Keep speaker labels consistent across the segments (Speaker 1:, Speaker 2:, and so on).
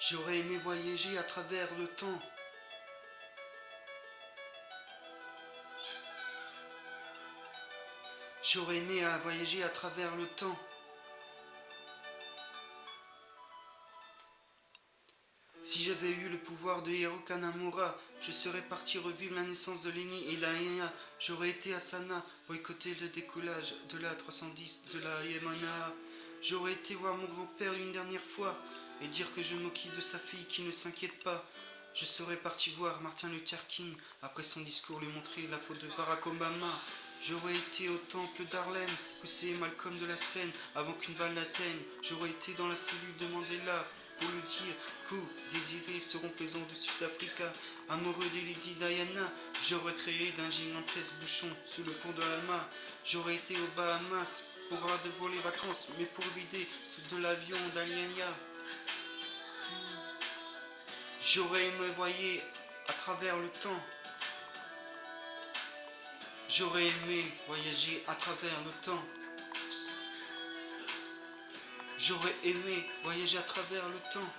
Speaker 1: J'aurais aimé voyager à travers le temps. J'aurais aimé voyager à travers le temps. Si j'avais eu le pouvoir de Hiro Kanamura, je serais parti revivre la naissance de Lenny et la Yaya. J'aurais été à Sana, boycotter le décollage de la 310 de la Yamana. J'aurais été voir mon grand-père une dernière fois et dire que je m'occupe de sa fille qui ne s'inquiète pas. Je serais parti voir Martin Luther King après son discours lui montrer la faute de Barack Obama. J'aurais été au temple d'Harlem, pousser Malcolm de la Seine avant qu'une balle n'atteigne. J'aurais été dans la cellule de Mandela pour lui dire qu'aux désirés seront présents du Sud-Africa. Amoureux de Lady Diana, j'aurais créé d'un gigantesque bouchon sous le pont de l'Alma. J'aurais été aux Bahamas pour de les vacances, mais pour vider de l'avion d'Aliania. J'aurais aimé voyager à travers le temps. J'aurais aimé voyager à travers le temps. J'aurais aimé voyager à travers le temps.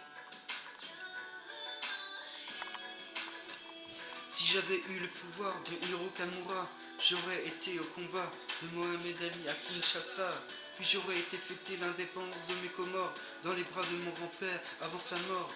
Speaker 1: Si j'avais eu le pouvoir de Hiro Kamura, j'aurais été au combat de Mohamed Ali à Kinshasa. Puis j'aurais été fêter l'indépendance de mes Comores dans les bras de mon grand-père avant sa mort.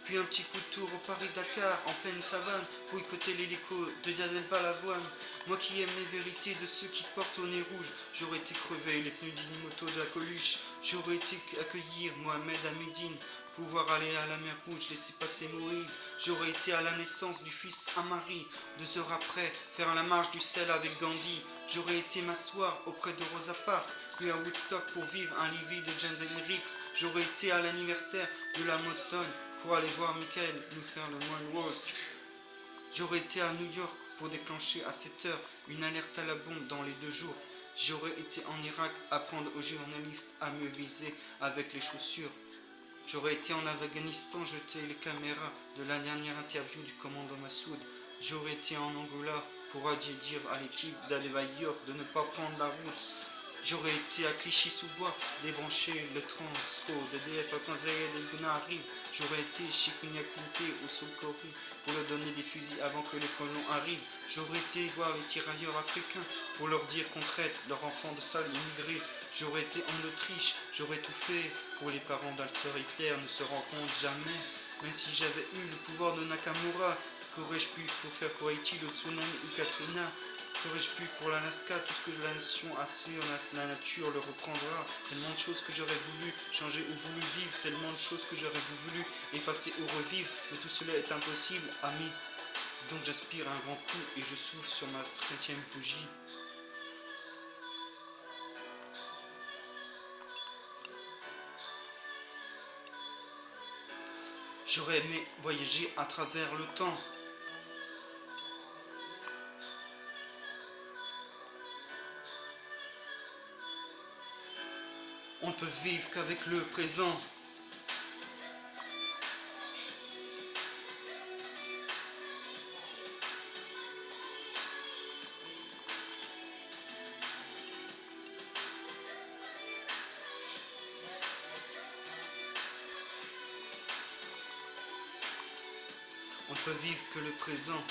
Speaker 1: Puis un petit coup de tour au Paris-Dakar en pleine savane pour écouter l'hélico de Daniel Balavoine. Moi qui aime les vérités de ceux qui portent au nez rouge, j'aurais été crever les pneus d'une moto de la Coluche. J'aurais été accueillir Mohamed Hamidine, pouvoir aller à la mer Rouge, laisser passer Moïse. J'aurais été à la naissance du fils Amari, 2 heures après, faire la marche du sel avec Gandhi. J'aurais été m'asseoir auprès de Rosa Parks, puis à Woodstock pour vivre un Livy de James Hendrix. J'aurais été à l'anniversaire de la Motown pour aller voir Michael nous faire le moonwalk. J'aurais été à New York pour déclencher à 7 heures une alerte à la bombe dans les 2 jours. J'aurais été en Irak apprendre aux journalistes à me viser avec les chaussures. J'aurais été en Afghanistan jeter les caméras de la dernière interview du commandant Massoud. J'aurais été en Angola pour dire à l'équipe d'aller ailleurs, de ne pas prendre la route. J'aurais été à Clichy-sous-Bois, débrancher le transfo d'EDF à Kanzaïe et Gunari. J'aurais été chez Kunyakunte au Soukori pour leur donner des fusils avant que les colons arrivent. J'aurais été voir les tirailleurs africains pour leur dire qu'on traite leurs enfants de sales immigrés. J'aurais été en Autriche, j'aurais tout fait pour les parents d'Alter Hitler ne se rencontrent jamais. Même si j'avais eu le pouvoir de Nakamura, qu'aurais-je pu pour faire pour Haïti le tsunami ou Katrina? Qu'aurais-je pu pour l'Alaska? Tout ce que la nation assure, la nature le reprendra. Tellement de choses que j'aurais voulu changer ou voulu vivre, tellement de choses que j'aurais voulu effacer ou revivre, mais tout cela est impossible, ami. Donc j'aspire un grand coup et je souffle sur ma 30e bougie. J'aurais aimé voyager à travers le temps. On ne peut vivre qu'avec le présent. On ne peut vivre que le présent.